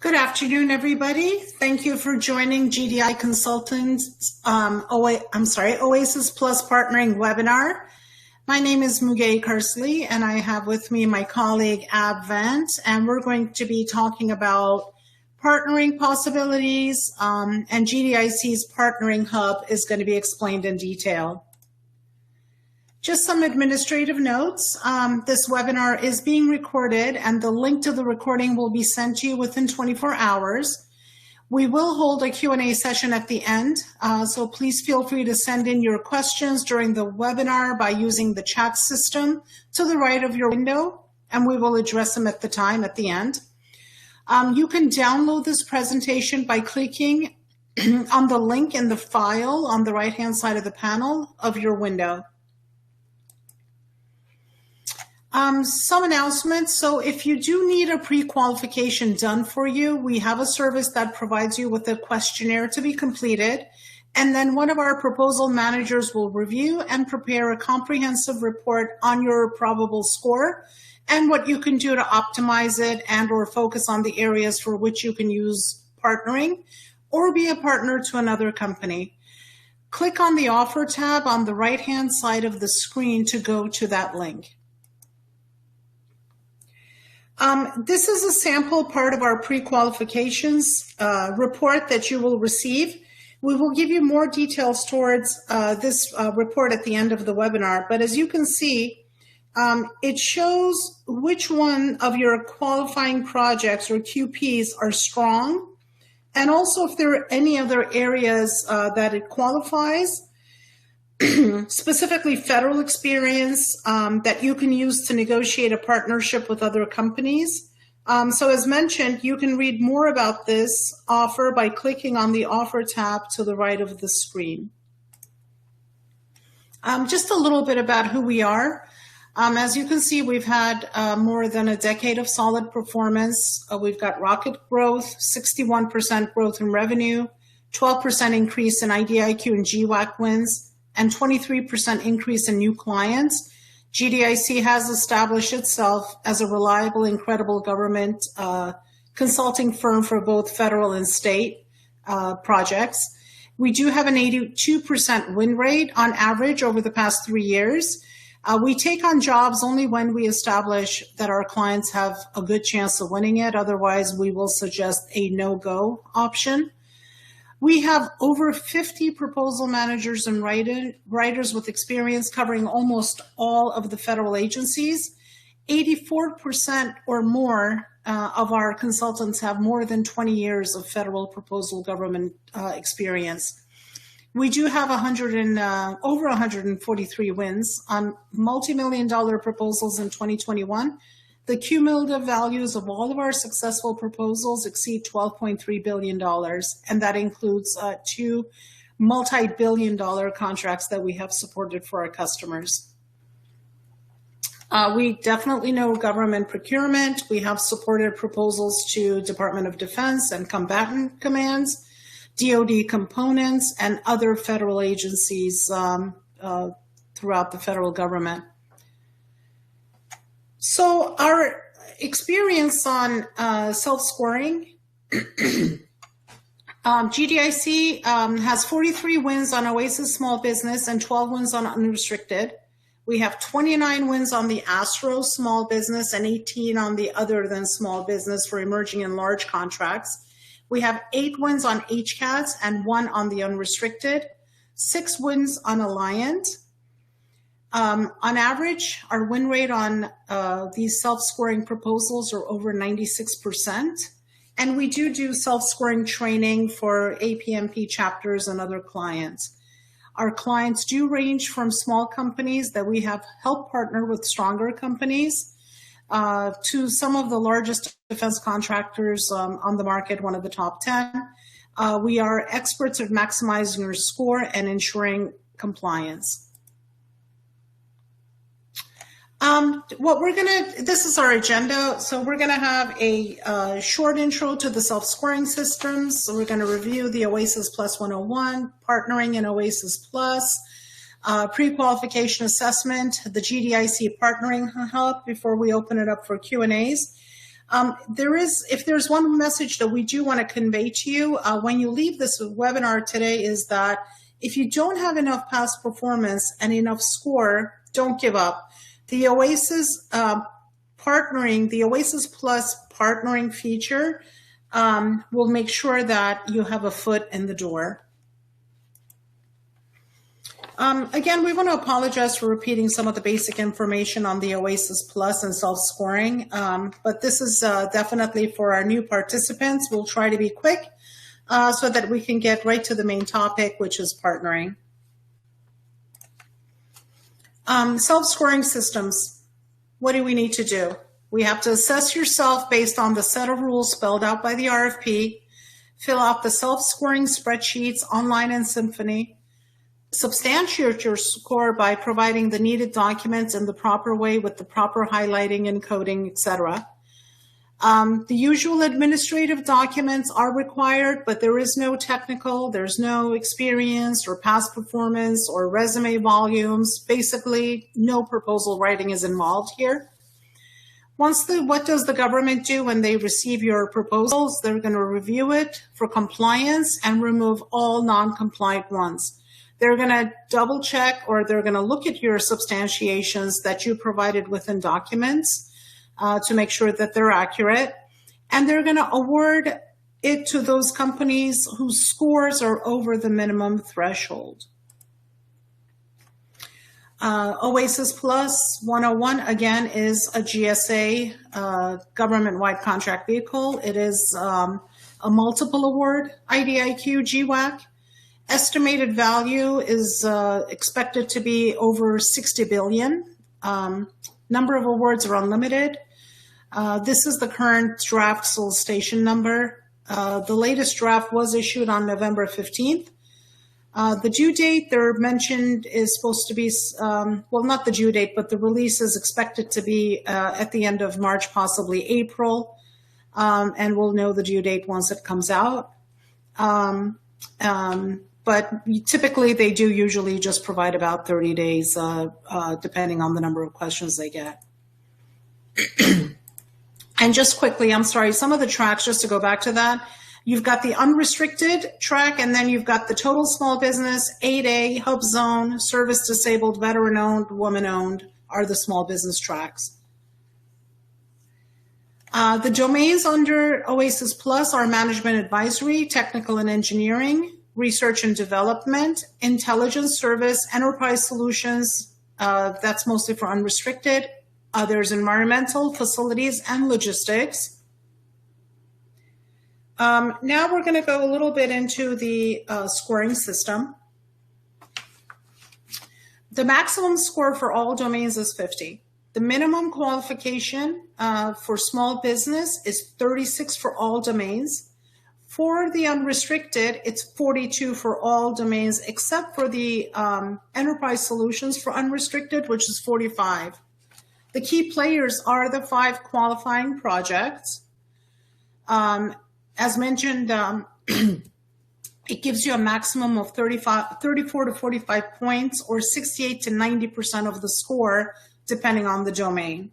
Good afternoon, everybody. Thank you for joining GDI Consultants, OASIS Plus Partnering Webinar. My name is Muge Karsley, and I have with me my colleague Ab Vant, and we're going to be talking about partnering possibilities, and GDIC's Partnering Hub is going to be explained in detail. Just some administrative notes. This webinar is being recorded and the link to the recording will be sent to you within 24 hours. We will hold a Q&A session at the end, so please feel free to send in your questions during the webinar by using the chat system to the right of your window, and we will address them at the end. You can download this presentation by clicking on the link in the file on the right-hand side of the panel of your window. Some announcements. So if you do need a pre-qualification done for you, we have a service that provides you with a questionnaire to be completed. And then one of our proposal managers will review and prepare a comprehensive report on your probable score and what you can do to optimize it and or focus on the areas for which you can use partnering or be a partner to another company. Click on the offer tab on the right-hand side of the screen to go to that link. This is a sample part of our pre-qualifications report that you will receive. We will give you more details towards this report at the end of the webinar, but as you can see, it shows which one of your qualifying projects or QPs are strong, and also if there are any other areas that it qualifies, specifically federal experience that you can use to negotiate a partnership with other companies. So as mentioned, you can read more about this offer by clicking on the offer tab to the right of the screen. Just a little bit about who we are. As you can see, we've had more than a decade of solid performance. We've got rocket growth, 61% growth in revenue, 12% increase in IDIQ and GWAC wins, and 23% increase in new clients. GDIC has established itself as a reliable and credible government consulting firm for both federal and state projects. We do have an 82% win rate on average over the past 3 years. We take on jobs only when we establish that our clients have a good chance of winning it. Otherwise, we will suggest a no-go option. We have over 50 proposal managers and writers with experience covering almost all of the federal agencies. 84% or more of our consultants have more than 20 years of federal proposal government experience. We do have over 143 wins on multi-million-dollar proposals in 2021. The cumulative values of all of our successful proposals exceed $12.3 billion, and that includes 2 multi-billion-dollar contracts that we have supported for our customers. We definitely know government procurement. We have supported proposals to Department of Defense and combatant commands, DoD components, and other federal agencies throughout the federal government. So our experience on self-scoring, GDIC has 43 wins on OASIS Small Business and 12 wins on Unrestricted. We have 29 wins on the ASTRO Small Business and 18 on the Other Than Small Business for emerging and large contracts. We have 8 wins on HCATS and 1 on the Unrestricted, 6 wins on Alliant. On average, our win rate on these self-scoring proposals are over 96%. And we do self-scoring training for APMP chapters and other clients. Our clients do range from small companies that we have helped partner with stronger companies to some of the largest defense contractors on the market, one of the top 10. We are experts at maximizing your score and ensuring compliance. This is our agenda. So we're gonna have a short intro to the self-scoring systems. So we're gonna review the OASIS Plus 101, partnering in OASIS Plus, pre-qualification assessment, the GDIC Partnering Hub before we open it up for Q&As. If there's one message that we do want to convey to you when you leave this webinar today, is that if you don't have enough past performance and enough score, don't give up. The OASIS the OASIS Plus partnering feature will make sure that you have a foot in the door. Again, we want to apologize for repeating some of the basic information on the OASIS Plus and self-scoring, but this is definitely for our new participants. We'll try to be quick so that we can get right to the main topic, which is partnering. Self-scoring systems. What do we need to do? We have to assess yourself based on the set of rules spelled out by the RFP, fill out the self-scoring spreadsheets online in Symphony, substantiate your score by providing the needed documents in the proper way with the proper highlighting and coding, etc. The usual administrative documents are required, but there is no technical, there's no experience or past performance or resume volumes. Basically, no proposal writing is involved here. What does the government do when they receive your proposals? They're going to review it for compliance and remove all non-compliant ones. They're going to double check, or they're going to look at your substantiations that you provided within documents to make sure that they're accurate. And they're going to award it to those companies whose scores are over the minimum threshold. OASIS Plus 101, again, is a GSA government-wide contract vehicle. It is a multiple award IDIQ GWAC. Estimated value is expected to be over 60 billion. Number of awards are unlimited. This is the current draft solicitation number. The latest draft was issued on November 15th. The due date they're mentioned is supposed to be, well, not the due date, but the release is expected to be at the end of March, possibly April, and we'll know the due date once it comes out. But typically they do usually just provide about 30 days, depending on the number of questions they get. And just quickly, I'm sorry, some of the tracks, just to go back to that, you've got the unrestricted track, and then you've got the total small business, 8A, hub zone, service disabled, veteran owned, woman owned are the small business tracks. The domains under OASIS Plus are management advisory, technical and engineering, research and development, intelligence service, enterprise solutions, that's mostly for unrestricted. There's environmental, facilities, and logistics. Now we're going to go a little bit into the scoring system. The maximum score for all domains is 50. The minimum qualification for small business is 36 for all domains. For the unrestricted, it's 42 for all domains, except for the enterprise solutions for unrestricted, which is 45. The key players are the 5 qualifying projects. As mentioned, it gives you a maximum of 34 to 45 points, or 68 to 90% of the score, depending on the domain.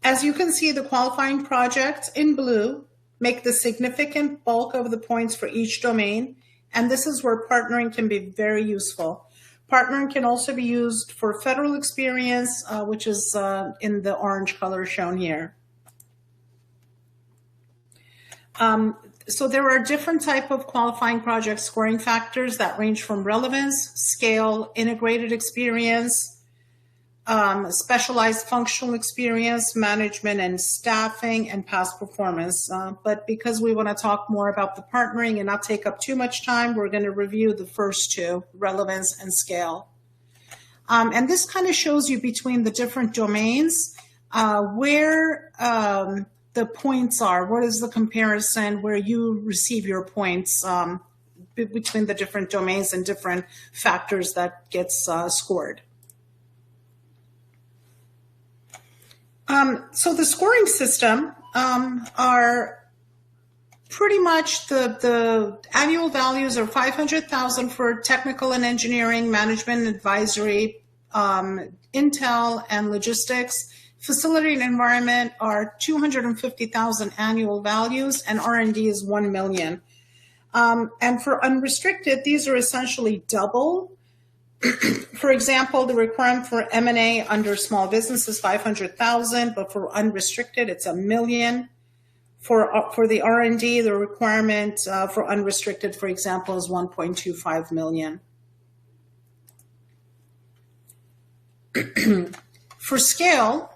As you can see, the qualifying projects in blue make the significant bulk of the points for each domain, and this is where partnering can be very useful. Partnering can also be used for federal experience, which is in the orange color shown here. So there are different type of qualifying project scoring factors that range from relevance, scale, integrated experience, specialized functional experience, management and staffing, and past performance. But because we want to talk more about the partnering and not take up too much time, we're going to review the first two, relevance and scale. And this kind of shows you between the different domains where the points are. What is the comparison where you receive your points between the different domains and different factors that gets scored. So the scoring system are pretty much the annual values are 500,000 for technical and engineering, management and advisory, intel and logistics, Facility and environment are 250,000 annual values, and R&D is 1 million. And for unrestricted, these are essentially double. For example, the requirement for M&A under small business is 500,000, but for unrestricted, it's 1 million. For the R&D, the requirement for unrestricted, for example, is 1.25 million. For scale,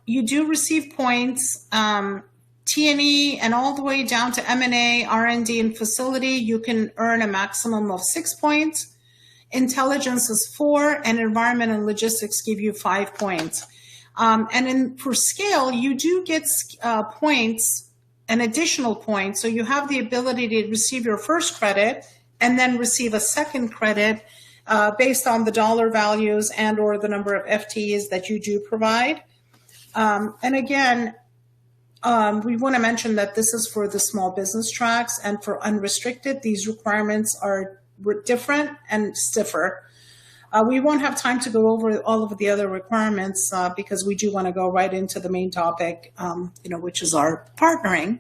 you do receive points, T&E, and all the way down to M&A, R&D, and facility, you can earn a maximum of 6 points. Intelligence is 4, and environment and logistics give you 5 points. For scale, you do get points, an additional point. So you have the ability to receive your first credit and then receive a second credit based on the dollar values and or the number of FTEs that you do provide. And again, we want to mention that this is for the small business tracks, and for unrestricted, these requirements are different and stiffer. We won't have time to go over all of the other requirements because we do want to go right into the main topic, which is our partnering.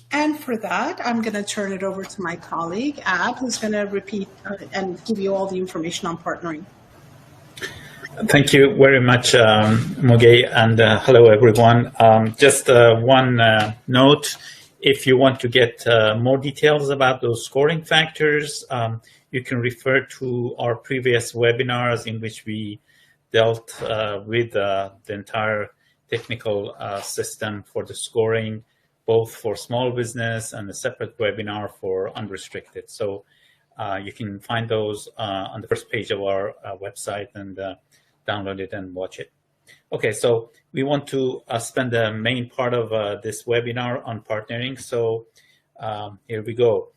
And for that, I'm going to turn it over to my colleague, Ab, who's going to repeat and give you all the information on partnering. Thank you very much, Muge, and hello, everyone. Just one note, if you want to get more details about those scoring factors, you can refer to our previous webinars in which we dealt with the entire technical system for the scoring, both for small business and a separate webinar for unrestricted. So you can find those on the first page of our website and download it and watch it. Okay, so we want to spend the main part of this webinar on partnering. So here we go.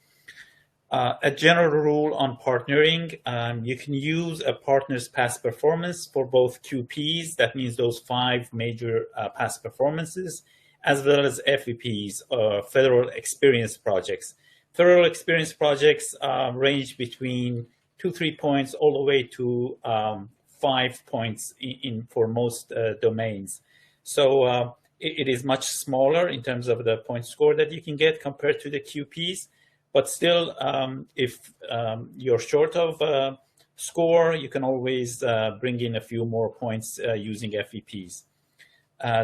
A general rule on partnering, you can use a partner's past performance for both QPs, that means those 5 major past performances, as well as FEPs, Federal Experience Projects. Federal Experience Projects range between 2-3 points all the way to 5 points for most domains. So it is much smaller in terms of the point score that you can get compared to the QPs. But still, if you're short of score, you can always bring in a few more points using FEPs.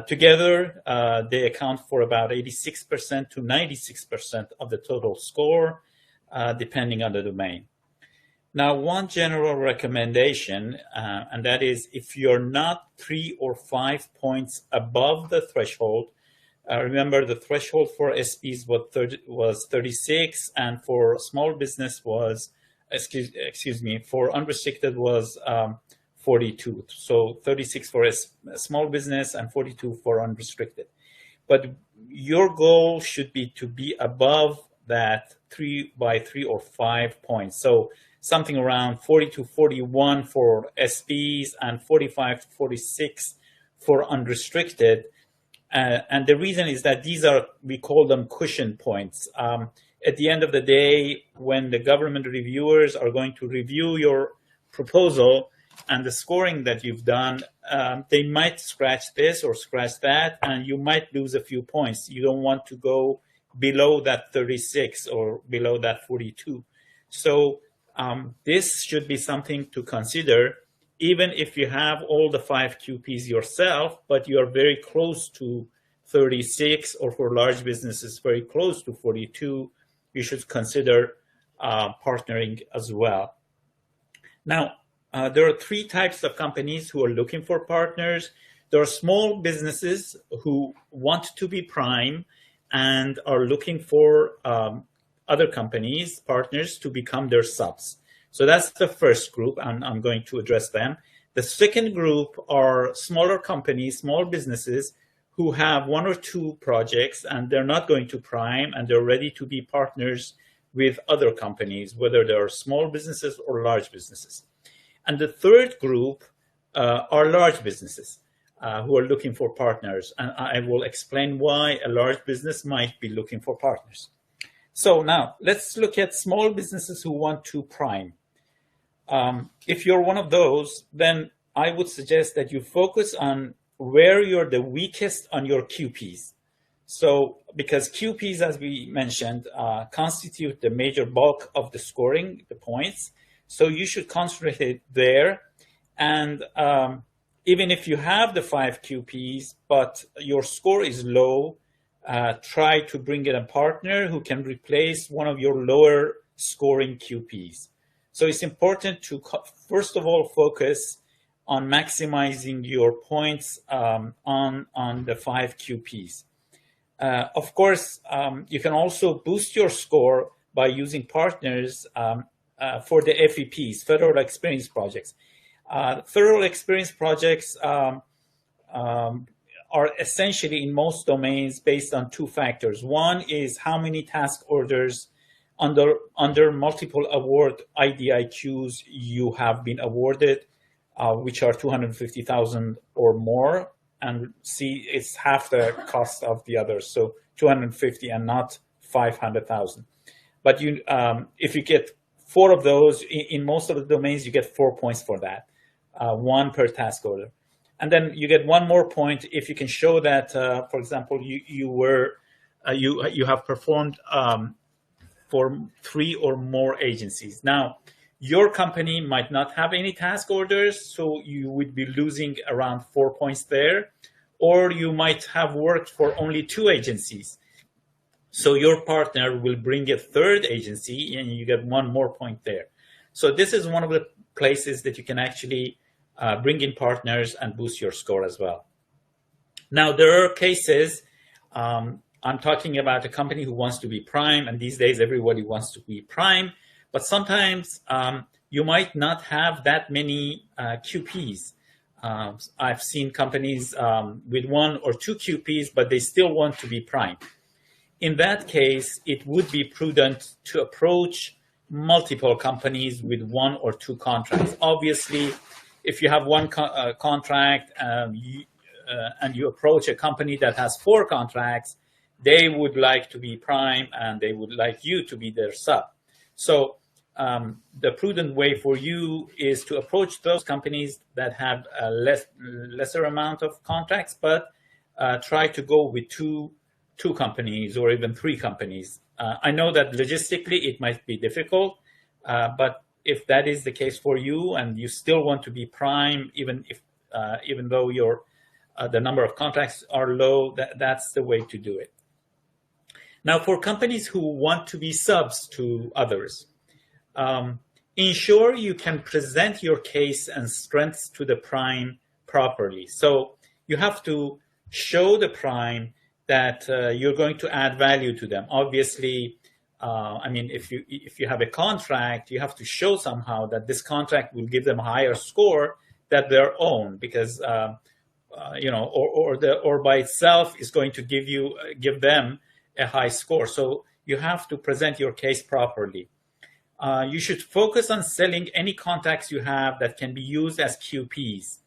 Together, they account for about 86% to 96% of the total score, depending on the domain. Now, one general recommendation, and that is if you're not 3 or 5 points above the threshold. Remember, the threshold for SPs was 36, and for small business was, for unrestricted was 42. So 36 for a small business and 42 for unrestricted. But your goal should be to be above that 3 by 3 or 5 points. So something around 40 to 41 for SPs and 45 to 46 for unrestricted. And the reason is that these are, we call them cushion points. At the end of the day, when the government reviewers are going to review your proposal and the scoring that you've done, they might scratch this or scratch that, and you might lose a few points. You don't want to go below that 36 or below that 42. So this should be something to consider, even if you have all the 5 QPs yourself, but you are very close to 36, or for large businesses, very close to 42, you should consider partnering as well. Now, there are 3 types of companies who are looking for partners. There are small businesses who want to be prime and are looking for other companies, partners, to become their subs. So that's the first group, and I'm going to address them. The second group are smaller companies, small businesses who have 1 or 2 projects and they're not going to prime and they're ready to be partners with other companies, whether they're small businesses or large businesses. And the third group are large businesses who are looking for partners. And I will explain why a large business might be looking for partners. So now let's look at small businesses who want to prime. If you're one of those, then I would suggest that you focus on where you're the weakest on your QPs. So because QPs, as we mentioned, constitute the major bulk of the scoring, the points. So you should concentrate it there. And even if you have the 5 QPs, but your score is low, try to bring in a partner who can replace one of your lower scoring QPs. So it's important to, first of all, focus on maximizing your points on the 5 QPs. Of course, you can also boost your score by using partners for the FEPs, Federal Experience Projects. Federal Experience Projects are essentially in most domains based on 2 factors. One is how many task orders under multiple award IDIQs you have been awarded, which are 250,000 or more. And see, it's half the cost of the others, so 250 and not 500,000. But you, if you get 4 of those, in most of the domains, you get 4 points for that, 1 per task order. And then you get 1 more point if you can show that, for example, you have performed for 3 or more agencies. Now, your company might not have any task orders, so you would be losing around 4 points there, or you might have worked for only 2 agencies. So your partner will bring a 3rd agency and you get 1 more point there. So this is one of the places that you can actually bring in partners and boost your score as well. Now, there are cases, I'm talking about a company who wants to be prime, and these days everybody wants to be prime. But sometimes you might not have that many QPs. I've seen companies with 1 or 2 QPs, but they still want to be prime. In that case, it would be prudent to approach multiple companies with 1 or 2 contracts. Obviously, if you have 1 contract and you approach a company that has 4 contracts, they would like to be prime and they would like you to be their sub. So the prudent way for you is to approach those companies that have a lesser amount of contracts, but try to go with two companies or even 3 companies. I know that logistically it might be difficult, but if that is the case for you and you still want to be prime, even though the number of contracts are low, that's the way to do it. Now, for companies who want to be subs to others, ensure you can present your case and strengths to the prime properly. So you have to show the prime that you're going to add value to them. Obviously, I mean, if you have a contract, you have to show somehow that this contract will give them a higher score than their own, because you know, or by itself is going to give them a high score. So you have to present your case properly. You should focus on selling any contacts you have that can be used as QPs.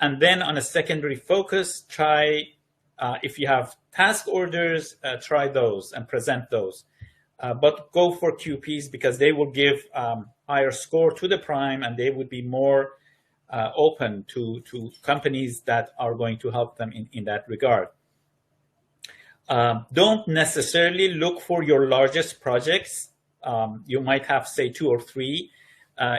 And then on a secondary focus, try, if you have task orders, try those and present those. But go for QPs because they will give higher score to the prime and they would be more open to companies that are going to help them in that regard. Don't necessarily look for your largest projects. You might have, say, 2 or 3.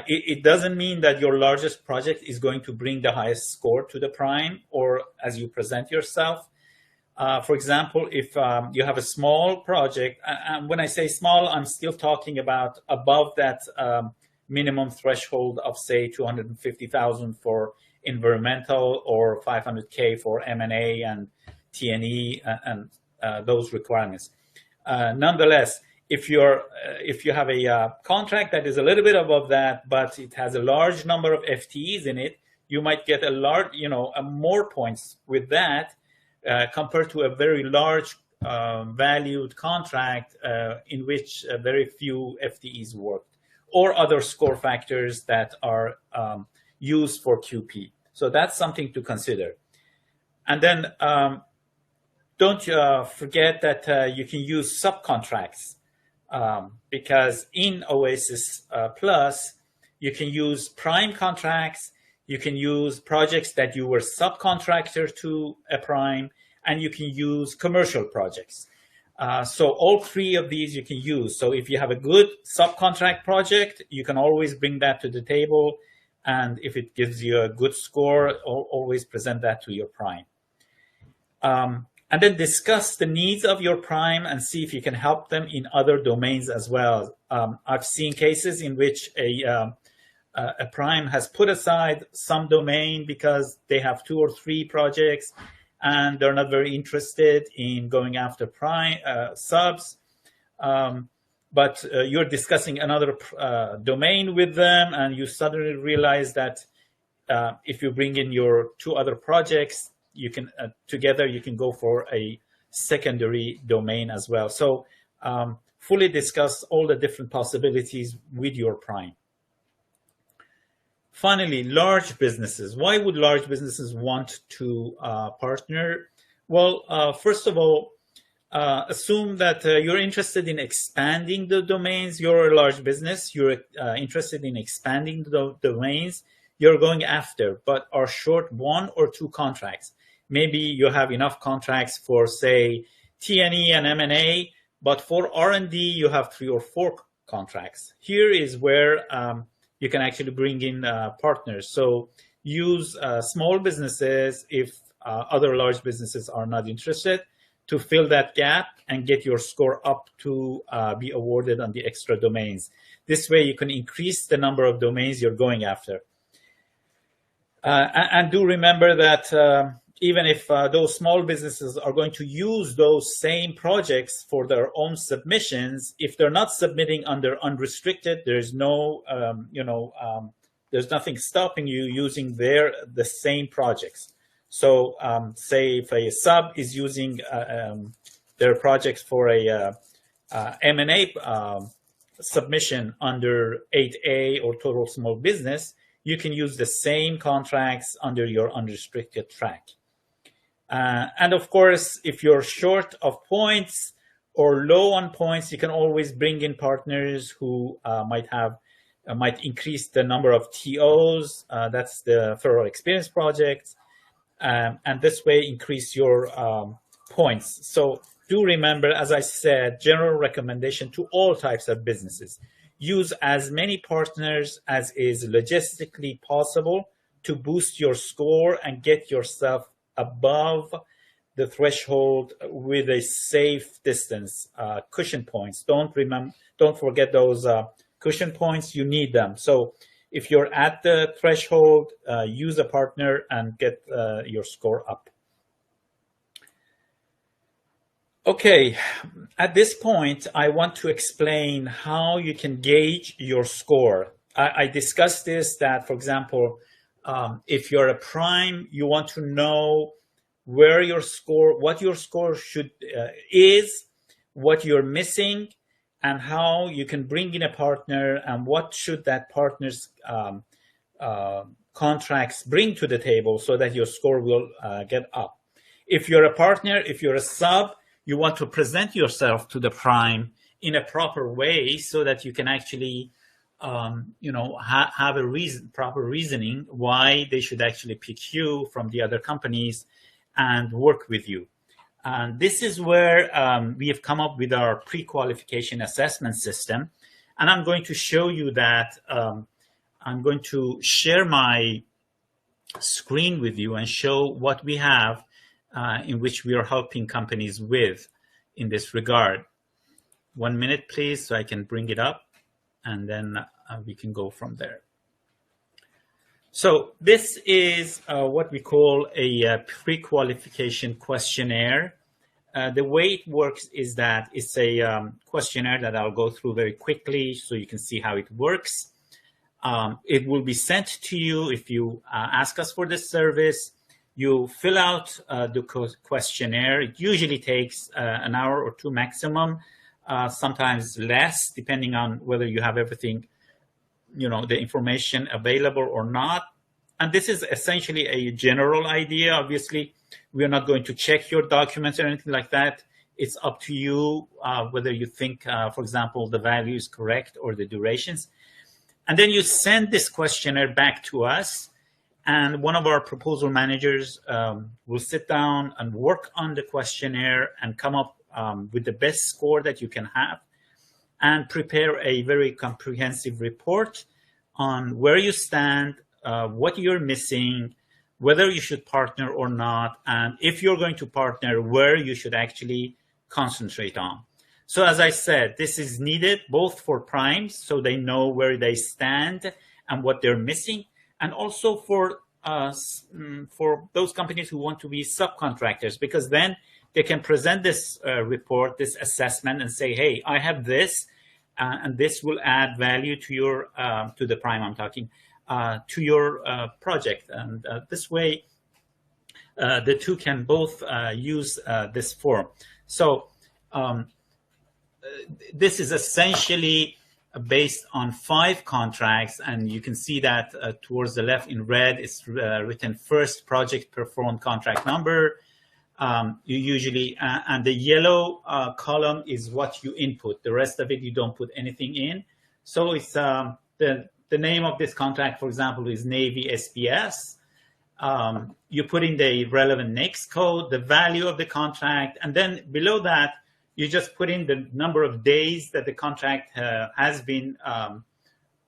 It doesn't mean that your largest project is going to bring the highest score to the prime or as you present yourself. For example, if you have a small project, and when I say small, I'm still talking about above that minimum threshold of, say, 250,000 for environmental or 500K for M&A and T&E and those requirements. Nonetheless, if you have a contract that is a little bit above that, but it has a large number of FTEs in it, you might get a large, more points with that compared to a very large valued contract in which very few FTEs worked, or other score factors that are used for QP. So that's something to consider. And then don't forget that you can use subcontracts because in OASIS Plus, you can use prime contracts, you can use projects that you were subcontractor to a prime, and you can use commercial projects. So all three of these you can use. So if you have a good subcontract project, you can always bring that to the table. And if it gives you a good score, always present that to your prime. And then discuss the needs of your prime and see if you can help them in other domains as well. I've seen cases in which a prime has put aside some domain because they have 2 or 3 projects and they're not very interested in going after prime subs. But you're discussing another domain with them, and you suddenly realize that if you bring in your 2 other projects, you can together you can go for a secondary domain as well. So fully discuss all the different possibilities with your prime. Finally, large businesses. Why would large businesses want to partner? Well, first of all, assume that you're interested in expanding the domains. You're a large business. You're interested in expanding the domains you're going after, but are short 1 or 2 contracts. Maybe you have enough contracts for, say, T&E and M&A, but for R&D, you have 3 or 4 contracts. Here is where you can actually bring in partners. So use small businesses if other large businesses are not interested to fill that gap and get your score up to be awarded on the extra domains. This way you can increase the number of domains you're going after. And do remember that even if those small businesses are going to use those same projects for their own submissions, if they're not submitting under unrestricted, there's no, there's nothing stopping you using the same projects. So say if a sub is using their projects for a M&A submission under 8A or total small business, you can use the same contracts under your unrestricted track. And of course, if you're short of points or low on points, you can always bring in partners who might increase the number of TOs. That's the Thorough Experience Project. And this way increase your points. So do remember, as I said, general recommendation to all types of businesses. Use as many partners as is logistically possible to boost your score and get yourself above the threshold with a safe distance, cushion points. Don't forget those cushion points. You need them. So if you're at the threshold, use a partner and get your score up. Okay, at this point, I want to explain how you can gauge your score. I discussed this, that, for example, if you're a prime, you want to know where your score, what your score is, what you're missing, and how you can bring in a partner, and what should that partner's contracts bring to the table so that your score will get up. If you're a partner, if you're a sub, you want to present yourself to the prime in a proper way so that you can actually have a proper reasoning why they should actually pick you from the other companies and work with you. And this is where we have come up with our pre-qualification assessment system. And I'm going to show you that. I'm going to share my screen with you and show what we have in which we are helping companies with in this regard. 1 minute, please, so I can bring it up, and then we can go from there. So this is what we call a pre-qualification questionnaire. The way it works is that it's a questionnaire that I'll go through very quickly so you can see how it works. It will be sent to you if you ask us for this service. You fill out the questionnaire. It usually takes an hour or 2 maximum, sometimes less, depending on whether you have everything, the information available or not. And this is essentially a general idea. Obviously, we are not going to check your documents or anything like that. It's up to you whether you think, for example, the value is correct or the durations. And then you send this questionnaire back to us. And one of our proposal managers will sit down and work on the questionnaire and come up with the best score that you can have, and prepare a very comprehensive report on where you stand, what you're missing, whether you should partner or not, and if you're going to partner, where you should actually concentrate on. So as I said, this is needed both for primes, so they know where they stand and what they're missing, and also for those companies who want to be subcontractors, because then they can present this report, this assessment, and say, hey, I have this, and this will add value to your, to the prime I'm talking, to your project. And this way, the two can both use this form. So this is essentially based on 5 contracts, and you can see that towards the left in red, it's written first project performed contract number. You usually, and the yellow column is what you input. The rest of it, you don't put anything in. So it's the name of this contract, for example, is Navy SPS. You put in the relevant NAICS code, the value of the contract, and then below that, you just put in the number of days that the contract has been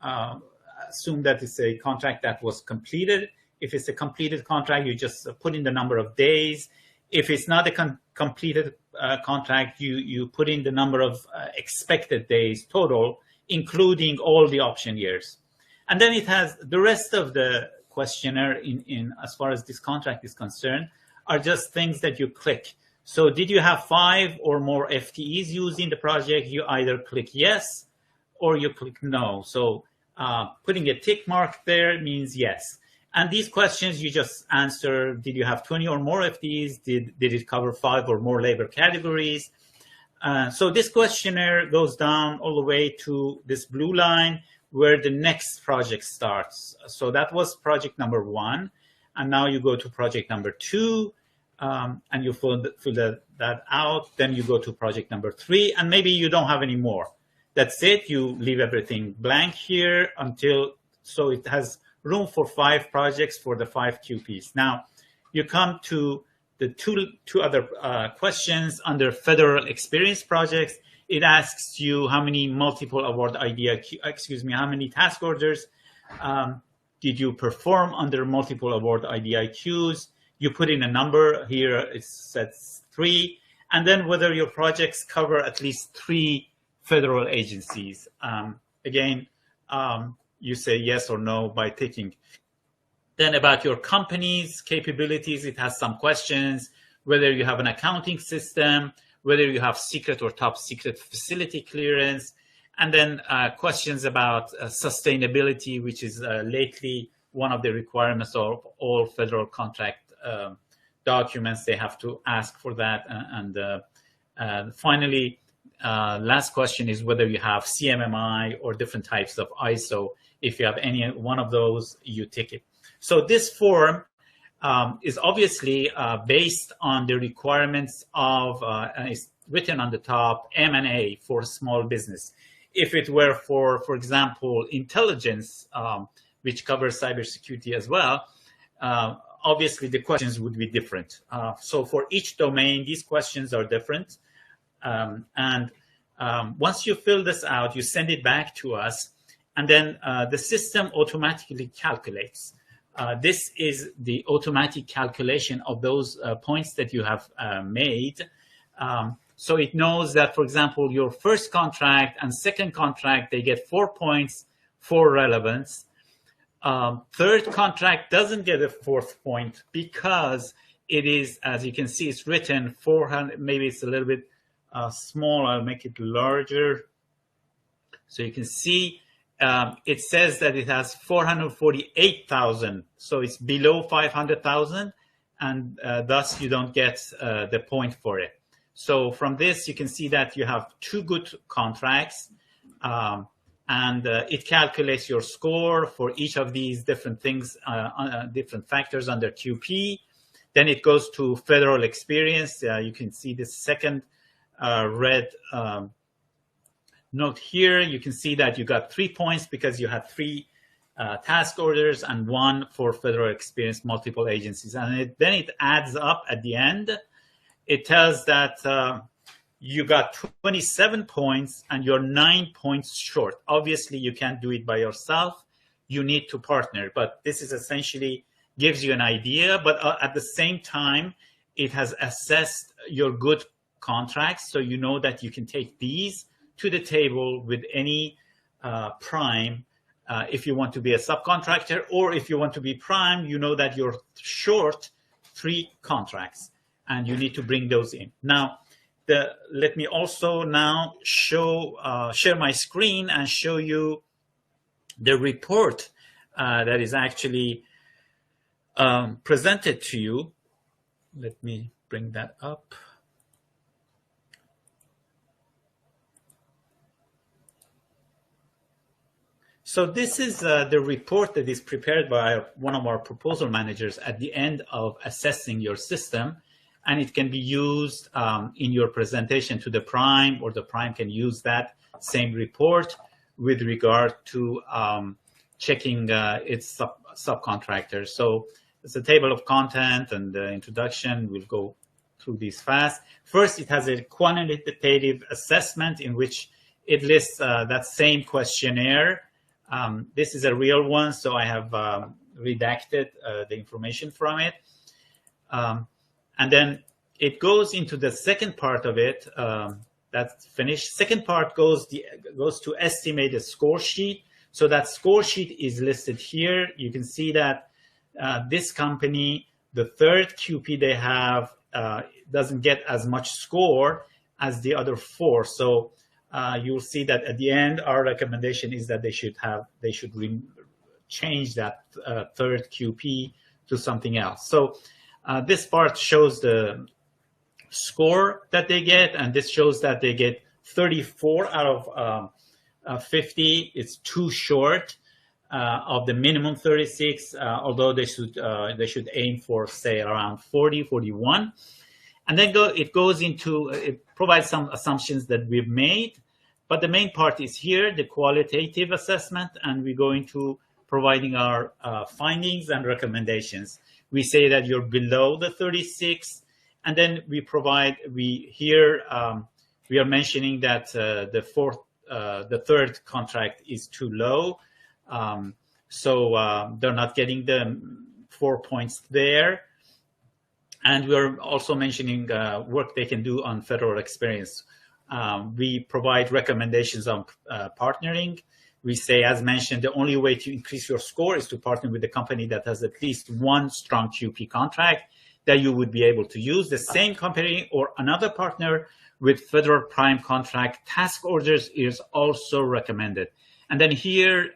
assumed that it's a contract that was completed. If it's a completed contract, you just put in the number of days. If it's not a completed contract, you put in the number of expected days total, including all the option years. And then it has the rest of the questionnaire in as far as this contract is concerned are just things that you click. So did you have 5 or more FTEs used in the project? You either click yes or you click no. So putting a tick mark there means yes. And these questions you just answer, did you have 20 or more FTEs? Did it cover 5 or more labor categories? So this questionnaire goes down all the way to this blue line where the next project starts. So that was project number 1. And now you go to project number 2. And you fill that out, then you go to project number 3, and maybe you don't have any more. That's it, you leave everything blank here until, so it has room for 5 projects for the 5 QPs. Now, you come to the two other questions under federal experience projects. It asks you how many multiple award IDIQ, how many task orders did you perform under multiple award IDIQs? You put in a number here, it says 3, and then whether your projects cover at least 3 federal agencies. Again, you say yes or no by ticking. Then about your company's capabilities, it has some questions, whether you have an accounting system, whether you have secret or top secret facility clearance, and then questions about sustainability, which is lately one of the requirements of all federal contract documents. They have to ask for that. And finally, last question is whether you have CMMI or different types of ISO. If you have any one of those, you tick it. So this form is obviously based on the requirements of, and it's written on the top, M&A for small business. If it were for example, intelligence, which covers cybersecurity as well, obviously the questions would be different. So for each domain, these questions are different. Once you fill this out, you send it back to us, and then the system automatically calculates. This is the automatic calculation of those points that you have made. So it knows that, for example, your first contract and second contract, they get 4 points for relevance. Third contract doesn't get a 4th point because it is, as you can see, it's written 400, maybe it's a little bit small. I'll make it larger. So you can see it says that it has 448,000. So it's below 500,000, and thus you don't get the point for it. So from this, you can see that you have 2 good contracts. And it calculates your score for each of these different things, different factors under QP. Then it goes to federal experience. You can see the second red note here. You can see that you got 3 points because you had 3 task orders and 1 for federal experience, multiple agencies. And then it adds up at the end. It tells that you got 27 points and you're 9 points short. Obviously, you can't do it by yourself. You need to partner. But this is essentially gives you an idea. But at the same time, it has assessed your good contracts. So you know that you can take these to the table with any prime if you want to be a subcontractor, or if you want to be prime, you know that you're short 3 contracts and you need to bring those in. Now, let me also now share my screen and show you the report that is actually presented to you. Let me bring that up. So this is the report that is prepared by one of our proposal managers at the end of assessing your system. And it can be used in your presentation to the prime, or the prime can use that same report with regard to checking its subcontractors. So it's a table of content and the introduction. We'll go through these fast. First, it has a quantitative assessment in which it lists that same questionnaire. This is a real one, so I have redacted the information from it. And then it goes into the second part of it. That's finished. Second part goes to estimate a score sheet. So that score sheet is listed here. You can see that this company, the third QP they have, doesn't get as much score as the other 4. So you'll see that at the end, our recommendation is that they should change that third QP to something else. So this part shows the score that they get, and this shows that they get 34 out of 50. It's too short of the minimum 36, although they should aim for, say, around 40, 41. And then it provides some assumptions that we've made, but the main part is here, the qualitative assessment, and we go into providing our findings and recommendations. We say that you're below the 36, and then we are mentioning that the third contract is too low, so they're not getting the 4 points there. And we're also mentioning work they can do on federal experience. We provide recommendations on partnering. We say, as mentioned, the only way to increase your score is to partner with a company that has at least 1 strong QP contract that you would be able to use. The same company or another partner with federal prime contract task orders is also recommended. And then here,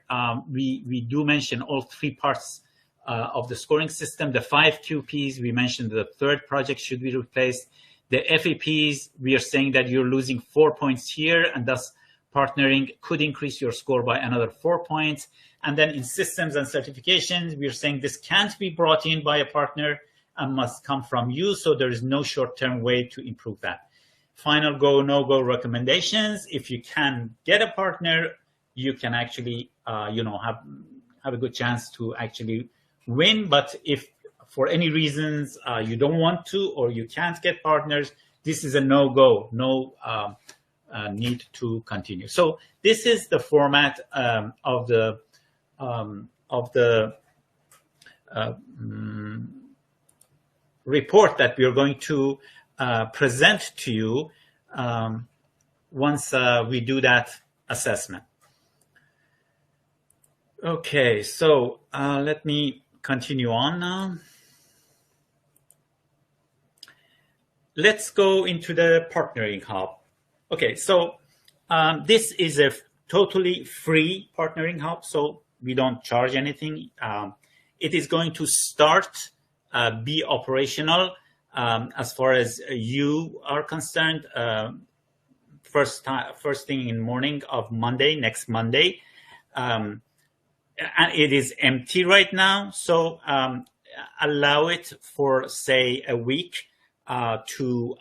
we do mention all 3 parts of the scoring system. The 5 QPs, we mentioned the third project should be replaced. The FAPs, we are saying that you're losing 4 points here, and thus partnering could increase your score by another 4 points. And then in systems and certifications, we are saying this can't be brought in by a partner and must come from you. So there is no short-term way to improve that. Final go, no-go recommendations. If you can get a partner, you can actually, have a good chance to actually win. But if for any reasons you don't want to, or you can't get partners, this is a no-go, no need to continue. So this is the format of the report that we are going to present to you once we do that assessment. Okay, so let me continue on now. Let's go into the partnering hub. Okay, so this is a totally free partnering hub, so we don't charge anything. It is going to start be operational as far as you are concerned first thing in morning of Monday, next Monday. And it is empty right now, so allow it for, say, a week to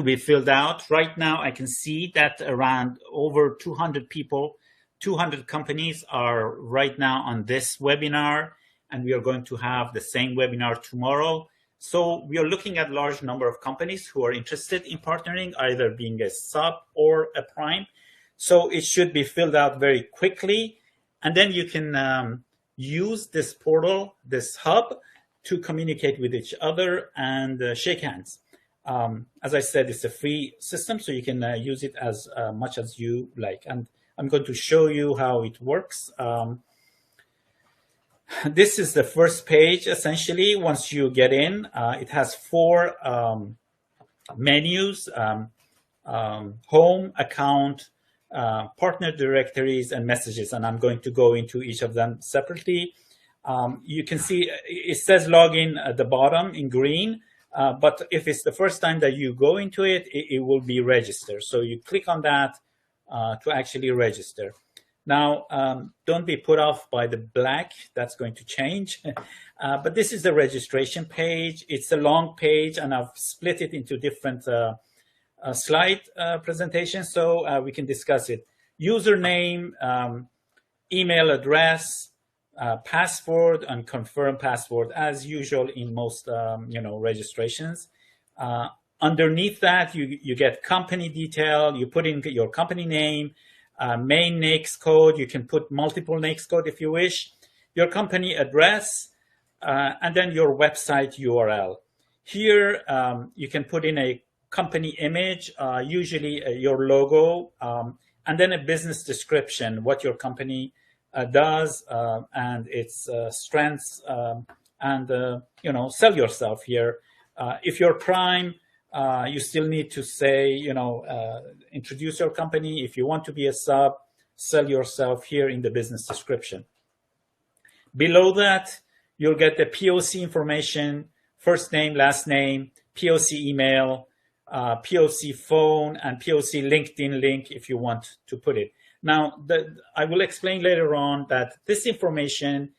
be filled out. Right now, I can see that around over 200 people 200 companies are right now on this webinar, and we are going to have the same webinar tomorrow. So we are looking at a large number of companies who are interested in partnering, either being a sub or a prime. So it should be filled out very quickly. And then you can use this portal, this hub, to communicate with each other and shake hands. As I said, it's a free system, so you can use it as much as you like. And I'm going to show you how it works. This is the first page, essentially. Once you get in, it has 4 menus: home, account, partner directories, and messages. And I'm going to go into each of them separately. You can see it says login at the bottom in green, but if it's the first time that you go into it, it will be register. So you click on that to actually register. Now, don't be put off by the black. That's going to change. But this is the registration page. It's a long page, and I've split it into different slide presentations so we can discuss it. Username, email address, password, and confirm password, as usual in most registrations. Underneath that, you get company detail. You put in your company name, main NAICS code. You can put multiple NAICS code if you wish, your company address, and then your website URL. Here, you can put in a company image, usually your logo, and then a business description, what your company does and its strengths, and sell yourself here. If you're prime, you still need to say, introduce your company. If you want to be a sub, sell yourself here in the business description. Below that, you'll get the POC information, first name, last name, POC email, POC phone, and POC LinkedIn link if you want to put it. Now, I will explain later on that this information,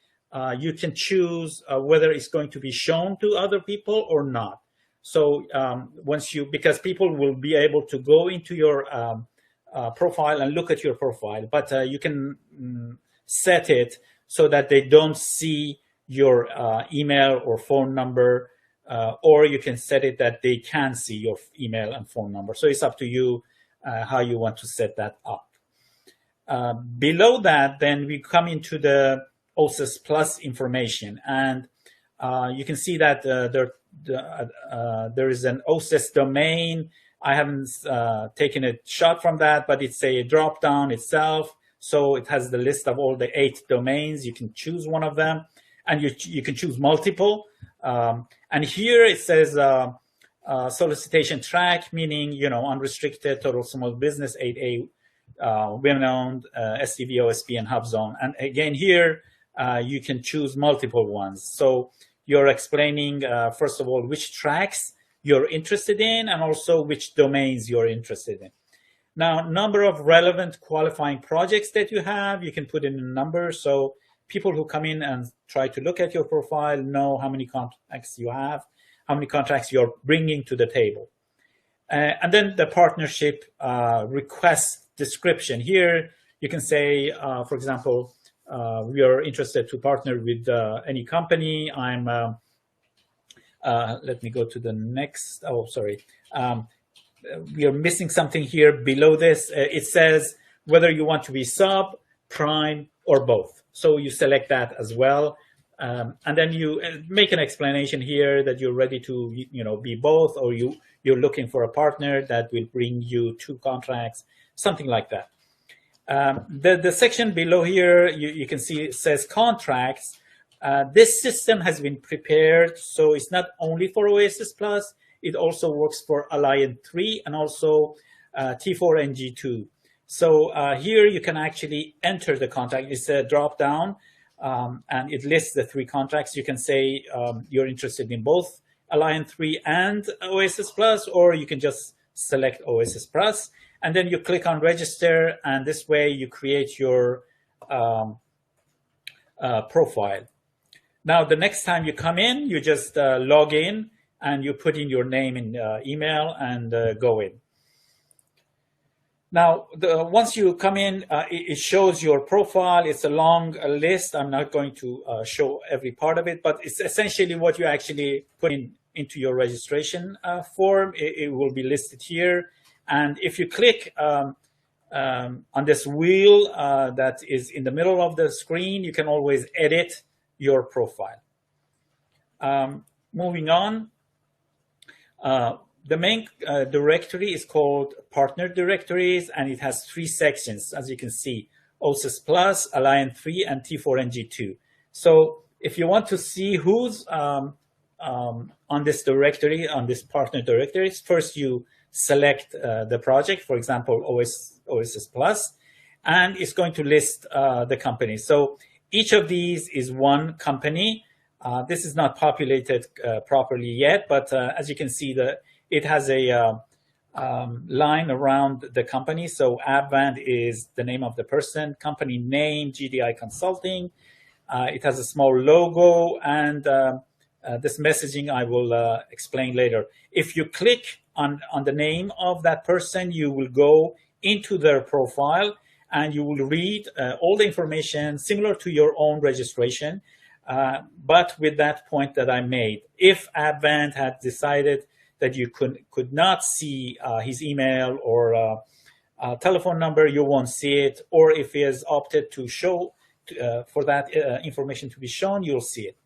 you can choose whether it's going to be shown to other people or not. So because people will be able to go into your profile and look at your profile, but you can set it so that they don't see your email or phone number, or you can set it that they can see your email and phone number. So it's up to you how you want to set that up. Below that, then we come into the OASIS Plus information, and you can see that there is an OASIS domain. I haven't taken a shot from that, but it's a drop down itself. So it has the list of all the 8 domains. You can choose one of them, and you can choose multiple. And here it says solicitation track, meaning unrestricted, total small business, 8A, women-owned, STV, OSP, and Hub Zone. And again, here you can choose multiple ones. So you're explaining, first of all, which tracks you're interested in, and also which domains you're interested in. Now, number of relevant qualifying projects that you have, you can put in a number. So people who come in and try to look at your profile know how many contacts you have, how many contacts you're bringing to the table. And then the partnership request description. Here, you can say, for example, we are interested to partner with any company. Let me go to the next. Oh, sorry. We are missing something here below this. It says whether you want to be sub, prime, or both. So you select that as well. And then you make an explanation here that you're ready to be both, or you're looking for a partner that will bring you 2 contracts, something like that. The section below here, you can see it says contracts. This system has been prepared, so it's not only for OASIS Plus, it also works for Alliant 3 and also T4 and G2. So here you can actually enter the contract. It's a drop down, and it lists the 3 contracts. You can say you're interested in both Alliant 3 and OASIS Plus, or you can just select OASIS Plus. And then you click on register, and this way you create your profile. Now, the next time you come in, you just log in and you put in your name and email and go in. Now, once you come in, it shows your profile. It's a long list. I'm not going to show every part of it, but it's essentially what you actually put into your registration form. It will be listed here. And if you click on this wheel that is in the middle of the screen, you can always edit your profile. Moving on. The main directory is called Partner Directories, and it has 3 sections, as you can see: OASIS Plus, Alliant 3, and T4NG2. So if you want to see who's on this directory, on this partner directories, first you select the project, for example, OASIS Plus, and it's going to list the companies. So each of these is one company. This is not populated properly yet, but as you can see, it has a line around the company. So Advent is the name of the person, company name, GDI Consulting. It has a small logo, and this messaging I will explain later. If you click on the name of that person, you will go into their profile and you will read all the information similar to your own registration, but with that point that I made. If Advent had decided that you could not see his email or telephone number, you won't see it. Or if he has opted to show for that information to be shown, you'll see it.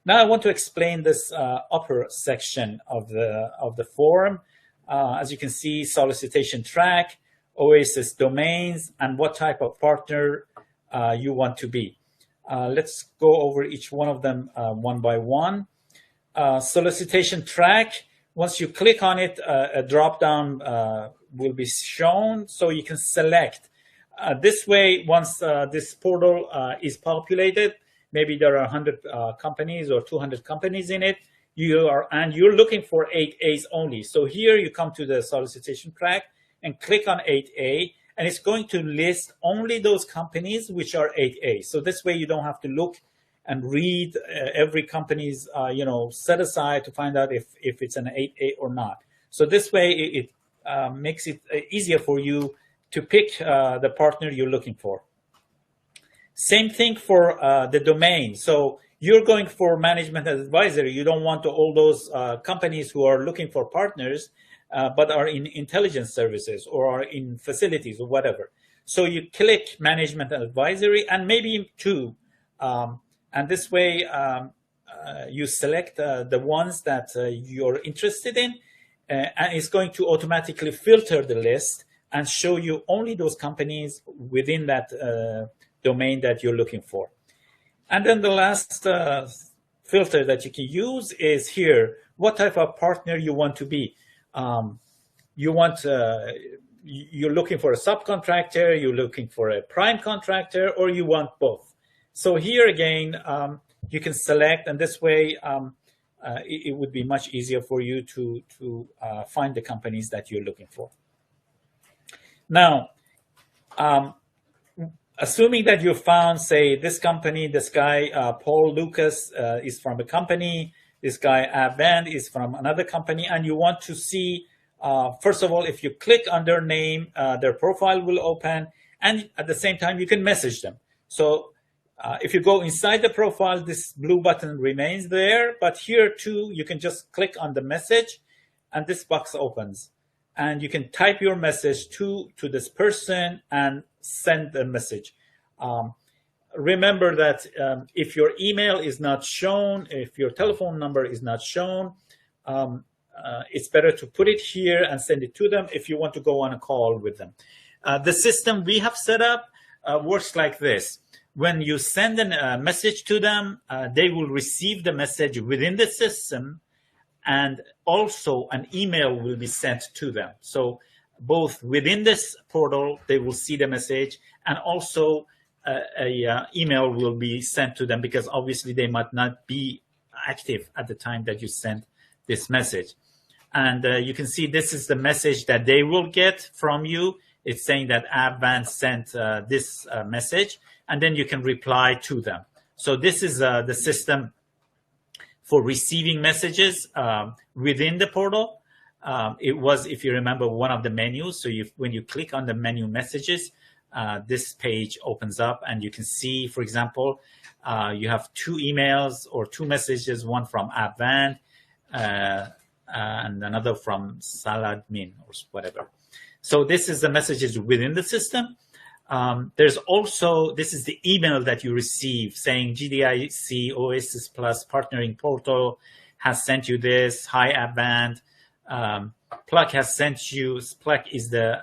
Now I want to explain this upper section of the form. As you can see, solicitation track, OASIS domains, and what type of partner you want to be. Let's go over each one of them one by one. Solicitation track. Once you click on it, a drop-down will be shown, so you can select. This way, once this portal is populated, maybe there are 100 companies or 200 companies in it, you're looking for 8As only. So here you come to the solicitation track and click on 8A, and it's going to list only those companies which are 8A. So this way you don't have to look and read every company's set aside to find out if it's an 8A or not. So this way it makes it easier for you to pick the partner you're looking for. Same thing for the domain. So you're going for management advisory. You don't want all those companies who are looking for partners but are in intelligence services or are in facilities or whatever. So you click management advisory and maybe 2. And this way, you select the ones that you're interested in, and it's going to automatically filter the list and show you only those companies within that domain that you're looking for. And then the last filter that you can use is here, what type of partner you want to be. You're looking for a subcontractor, you're looking for a prime contractor, or you want both. So here again, you can select, and this way it would be much easier for you to find the companies that you're looking for. Now, assuming that you found, say, this company, this guy, Paul Lucas is from a company, this guy, Advent, is from another company, and you want to see, first of all, if you click on their name, their profile will open, and at the same time, you can message them. So if you go inside the profile, this blue button remains there, but here too, you can just click on the message and this box opens. And you can type your message to this person and send the message. Remember that if your email is not shown, if your telephone number is not shown, it's better to put it here and send it to them if you want to go on a call with them. The system we have set up works like this. When you send a message to them, they will receive the message within the system, and also an email will be sent to them. So both within this portal, they will see the message, and also a email will be sent to them, because obviously they might not be active at the time that you send this message. And you can see this is the message that they will get from you. It's saying that Advent sent this message, and then you can reply to them. So this is the system for receiving messages within the portal. it was, if you remember, one of the menus. So when you click on the menu messages, this page opens up and you can see, for example, you have 2 emails or 2 messages, one from Advan and another from Saladmin or whatever. So this is the messages within the system. There's also, this is the email that you receive saying GDIC OASIS Plus Partnering Portal has sent you this. Hi, Advan. Pluck has sent you, Pluck is the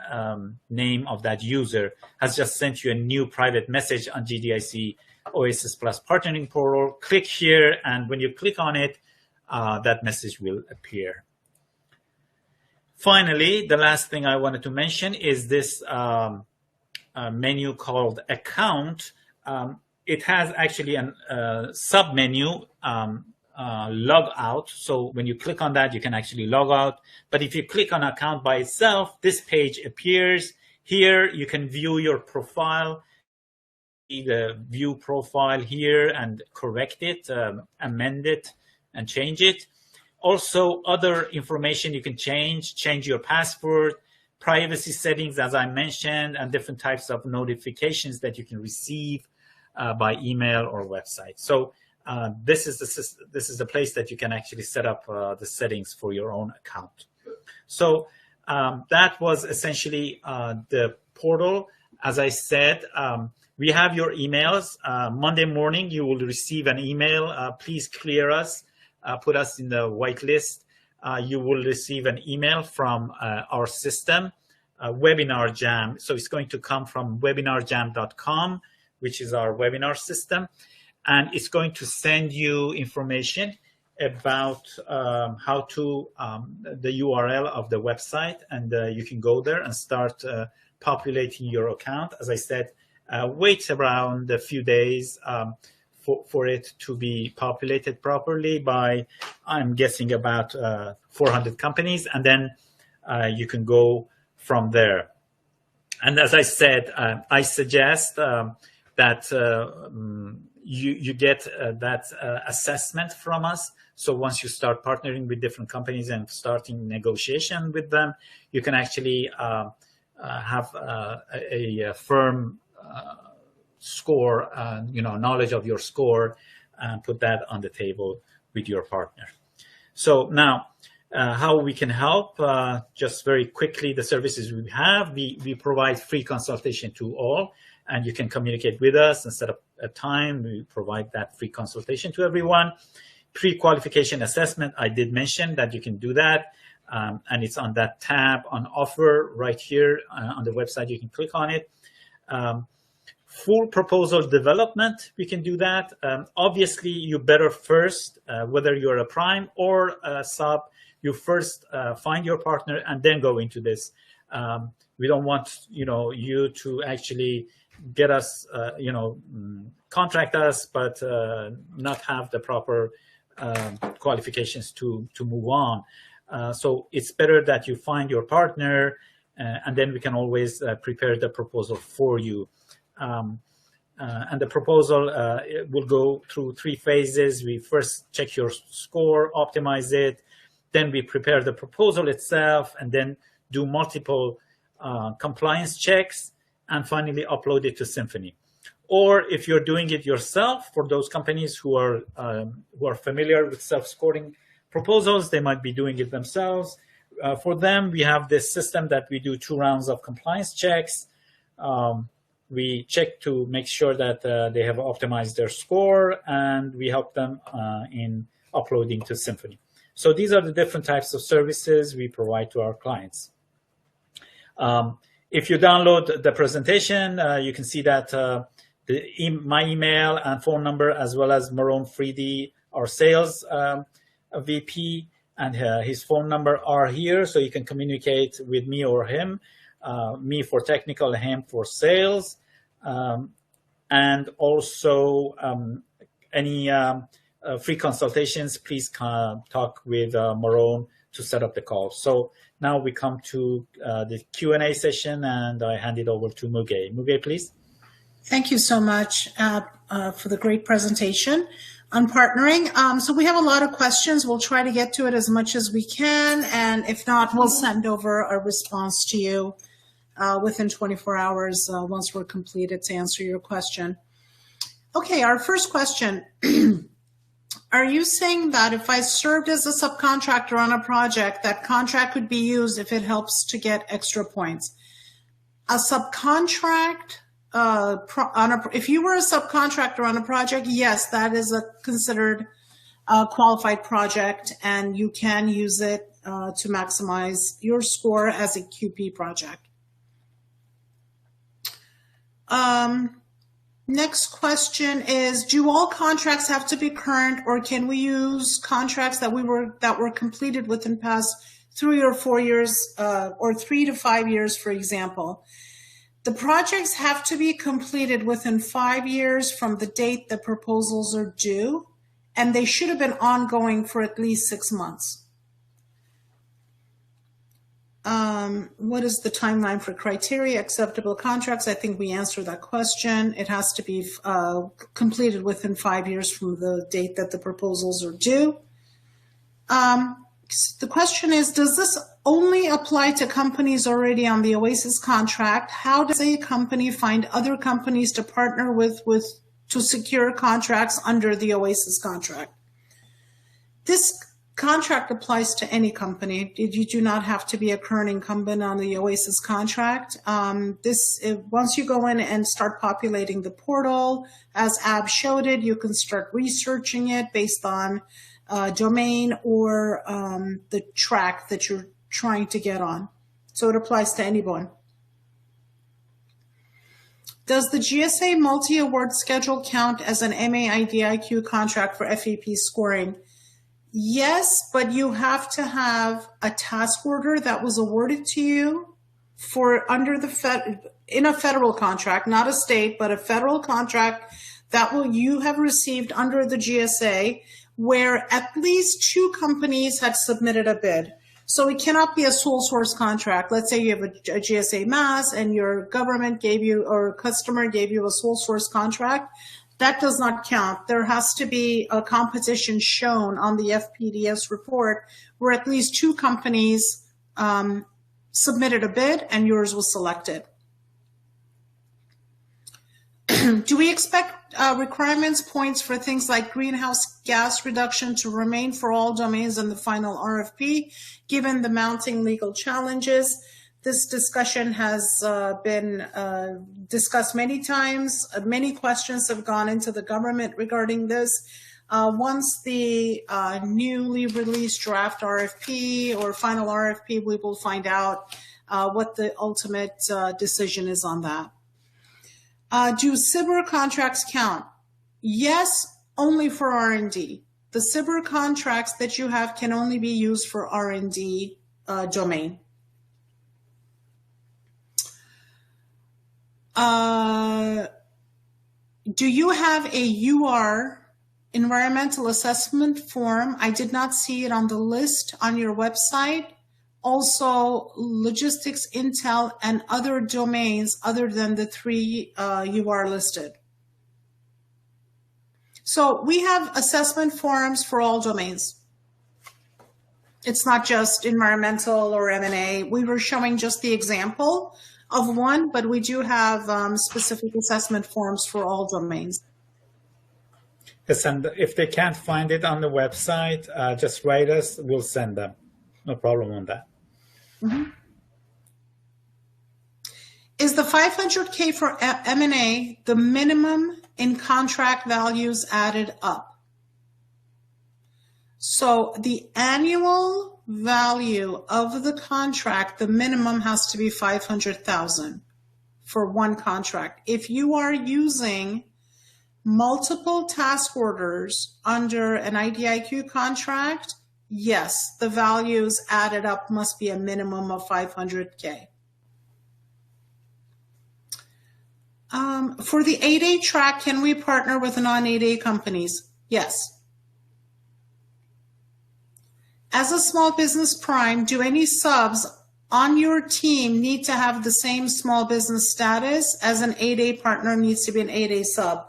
name of that user, has just sent you a new private message on GDIC OASIS Plus Partnering Portal. Click here, and when you click on it, that message will appear. Finally, the last thing I wanted to mention is this menu called Account. It has actually a sub-menu, log out. So when you click on that, you can actually log out. But if you click on Account by itself, this page appears. Here you can view your profile, the view profile here and correct it, amend it and change it. Also, other information you can change your password, privacy settings, as I mentioned, and different types of notifications that you can receive by email or website. So this is the place that you can actually set up the settings for your own account. So that was essentially the portal. As I said, we have your emails. Monday morning, you will receive an email. Please clear us, put us in the whitelist. You will receive an email from our system, Webinar Jam. So it's going to come from webinarjam.com, which is our webinar system. And it's going to send you information about how to, the URL of the website, and you can go there and start populating your account. As I said, wait around a few days for it to be populated properly by, I'm guessing, about 400 companies, and then you can go from there. And as I said, I suggest that you get that assessment from us. So once you start partnering with different companies and starting negotiation with them, you can actually have a firm score, knowledge of your score, and put that on the table with your partner. So now, how we can help, just very quickly, the services we have, we provide free consultation to all, and you can communicate with us and set up a time. We provide that free consultation to everyone. Pre-qualification assessment, I did mention that you can do that, and it's on that tab on offer right here on the website. You can click on it. Full proposal development, we can do that. Obviously, you better first, whether you're a prime or a sub, you first find your partner and then go into this. We don't want you to actually get us, contract us, but not have the proper qualifications to move on. So it's better that you find your partner, and then we can always prepare the proposal for you. And the proposal will go through 3 phases. We first check your score, optimize it, then we prepare the proposal itself, and then do multiple compliance checks, and finally upload it to Symphony. Or if you're doing it yourself, for those companies who are familiar with self-scoring proposals, they might be doing it themselves. For them, we have this system that we do 2 rounds of compliance checks. We check to make sure that they have optimized their score, and we help them in uploading to Symphony. So these are the different types of services we provide to our clients. If you download the presentation, you can see that my email and phone number, as well as Maroon Freedy, our sales VP, and his phone number are here, so you can communicate with me or him. Me for technical, him for sales, and also any free consultations, please talk with Maroon to set up the call. So now we come to the Q&A session, and I hand it over to Muge. Muge, please. Thank you so much for the great presentation. on partnering. So we have a lot of questions. We'll try to get to it as much as we can. And if not, we'll send over a response to you within 24 hours once we're completed to answer your question. Okay, our first question. Are you saying that if I served as a subcontractor on a project, that contract could be used if it helps to get extra points? A subcontract, if you were a subcontractor on a project, yes, that is a considered qualified project, and you can use it to maximize your score as a QP project. Next question is, do all contracts have to be current, or can we use contracts that were completed within past 3 or 4 years, or 3 to 5 years, for example? The projects have to be completed within 5 years from the date the proposals are due, and they should have been ongoing for at least 6 months. What is the timeline for criteria acceptable contracts? I think we answered that question. It has to be completed within 5 years from the date that the proposals are due. The question is, does this only apply to companies already on the OASIS contract? How does a company find other companies to partner with to secure contracts under the OASIS contract? This contract applies to any company. You do not have to be a current incumbent on the OASIS contract. Once you go in and start populating the portal, as Ab showed it, you can start researching it based on domain or the track that you're trying to get on. So it applies to anyone. Does the GSA multi-award schedule count as an MA-IDIQ contract for FAP scoring? Yes, but you have to have a task order that was awarded to you in a federal contract, not a state, but a federal contract that you have received under the GSA, where at least 2 companies had submitted a bid. So it cannot be a sole source contract. Let's say you have a GSA Mass and your government gave you, or customer gave you a sole source contract. That does not count. There has to be a competition shown on the FPDS report where at least 2 companies submitted a bid and yours was selected. Do we expect requirements points for things like greenhouse gas reduction to remain for all domains in the final RFP, given the mounting legal challenges? This discussion has been discussed many times. Many questions have gone into the government regarding this. Once the newly released draft RFP or final RFP, we will find out what the ultimate decision is on that. Do CBIR contracts count? Yes, only for R&D. The CBIR contracts that you have can only be used for R&D domain. Do you have a UR, environmental assessment form? I did not see it on the list on your website. Also, logistics, intel, and other domains other than the 3 UR listed. So we have assessment forms for all domains. It's not just environmental or M&A. We were showing just the example of one, but we do have specific assessment forms for all domains. Yes, and if they can't find it on the website, just write us, we'll send them. No problem on that. Mm-hmm. Is the 500K for M&A the minimum in contract values added up? So the annual value of the contract, the minimum has to be 500,000 for one contract. If you are using multiple task orders under an IDIQ contract, yes, the values added up must be a minimum of 500K. For the 8A track, can we partner with non-8A companies? Yes. As a small business prime, do any subs on your team need to have the same small business status as an 8A partner needs to be an 8A sub?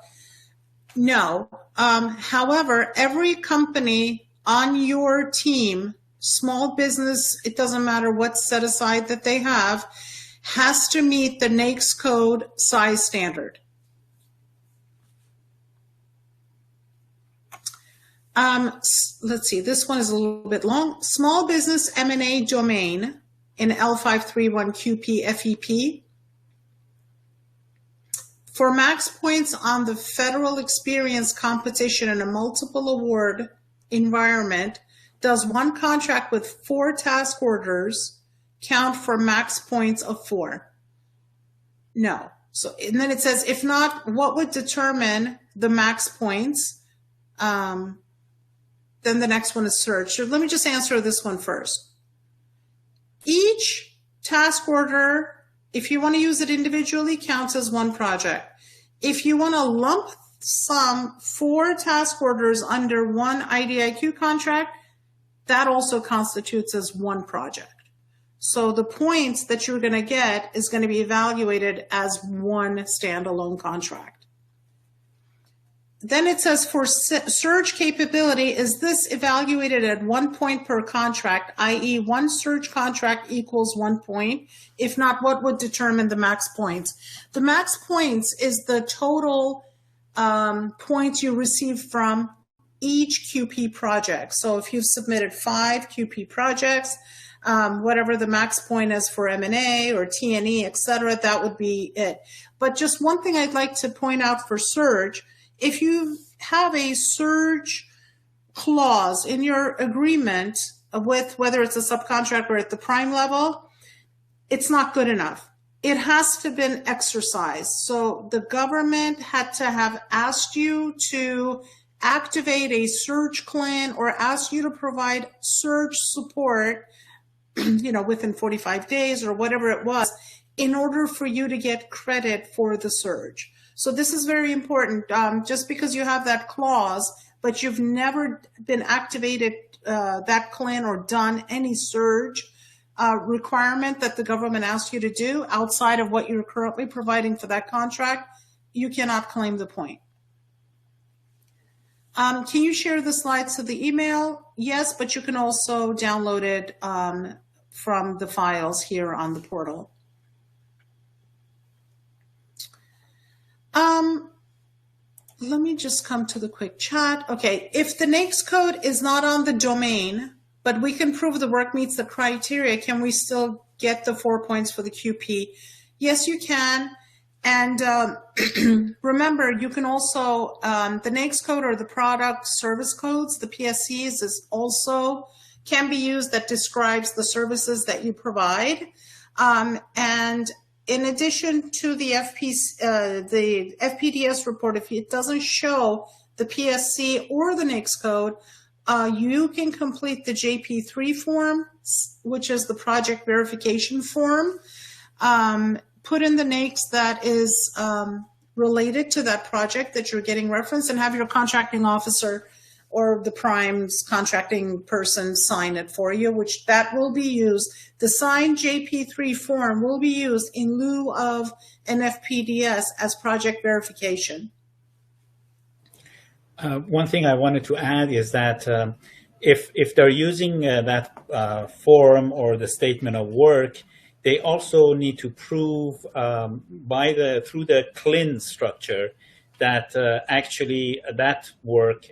No. However, every company on your team, small business, it doesn't matter what set aside that they have, has to meet the NAICS code size standard. Let's see, this one is a little bit long. Small business M&A domain in L531 QP FEP. For max points on the federal experience competition in a multiple award environment, does one contract with 4 task orders count for max points of 4? No. So, and then it says, if not, what would determine the max points? Then the next one is search. So let me just answer this one first. Each task order, if you want to use it individually, counts as one project. If you want to lump sum 4 task orders under one IDIQ contract, that also constitutes as one project. So the points that you're going to get is going to be evaluated as one standalone contract. Then it says for surge capability, is this evaluated at 1 point per contract, i.e. one surge contract equals 1 point? If not, what would determine the max points? The max points is the total points you receive from each QP project. So if you've submitted 5 QP projects, whatever the max point is for M&A or T&E, et cetera, that would be it. But just one thing I'd like to point out for surge, if you have a surge clause in your agreement with whether it's a subcontract or at the prime level, it's not good enough. It has to have been exercised. So the government had to have asked you to activate a surge CLIN or ask you to provide surge support, within 45 days or whatever it was, in order for you to get credit for the surge. So this is very important. Just because you have that clause, but you've never been activated that CLIN or done any surge requirement that the government asks you to do outside of what you're currently providing for that contract, you cannot claim the point. Can you share the slides to the email? Yes, but you can also download it from the files here on the portal. Let me just come to the quick chat. Okay, if the NAICS code is not on the domain, but we can prove the work meets the criteria, can we still get the 4 points for the QP? Yes, you can. And remember, you can also, the NAICS code or the product service codes, the PSCs, is also can be used that describes the services that you provide. And in addition to the FPDS report, if it doesn't show the PSC or the NAICS code, you can complete the JP3 form, which is the project verification form. Put in the NAICS that is related to that project that you're getting referenced, and have your contracting officer or the prime's contracting person sign it for you, which that will be used. The signed JP3 form will be used in lieu of an FPDS as project verification. One thing I wanted to add is that if they're using that form or the statement of work, they also need to prove through the CLIN structure that actually that work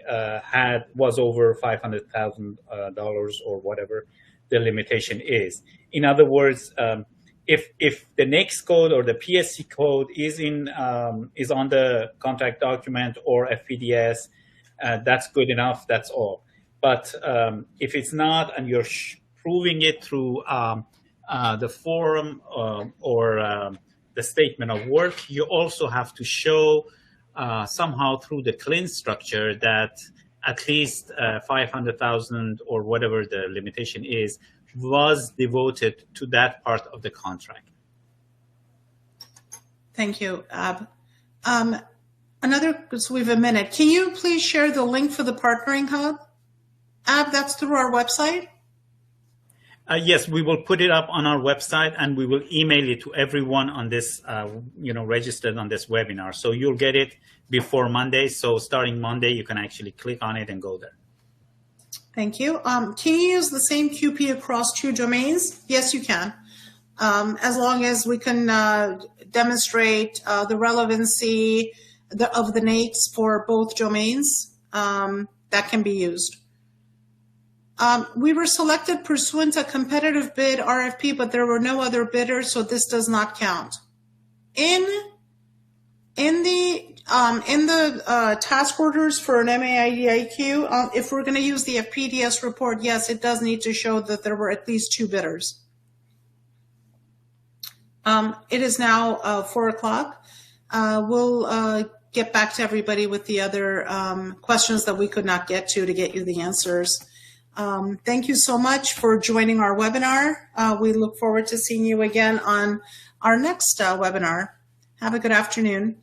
was over $500,000 or whatever the limitation is. In other words, if the NAICS code or the PSC code is on the contract document or FPDS, that's good enough. That's all. But if it's not, and you're proving it through the form or the statement of work, you also have to show somehow through the CLIN structure that at least 500,000 or whatever the limitation is was devoted to that part of the contract. Thank you, Ab. So we have a minute. Can you please share the link for the Partnering Hub? Ab, that's through our website? Yes, we will put it up on our website, and we will email it to everyone on this, registered on this webinar. So you'll get it before Monday. So starting Monday, you can actually click on it and go there. Thank you. Can you use the same QP across 2 domains? Yes, you can. As long as we can demonstrate the relevancy of the NAICS for both domains, that can be used. We were selected pursuant to competitive bid RFP, but there were no other bidders, so this does not count. In the task orders for an MAIDIQ, if we're going to use the FPDS report, yes, it does need to show that there were at least 2 bidders. It is now 4 o'clock. We'll get back to everybody with the other questions that we could not get to get you the answers. Thank you so much for joining our webinar. We look forward to seeing you again on our next webinar. Have a good afternoon.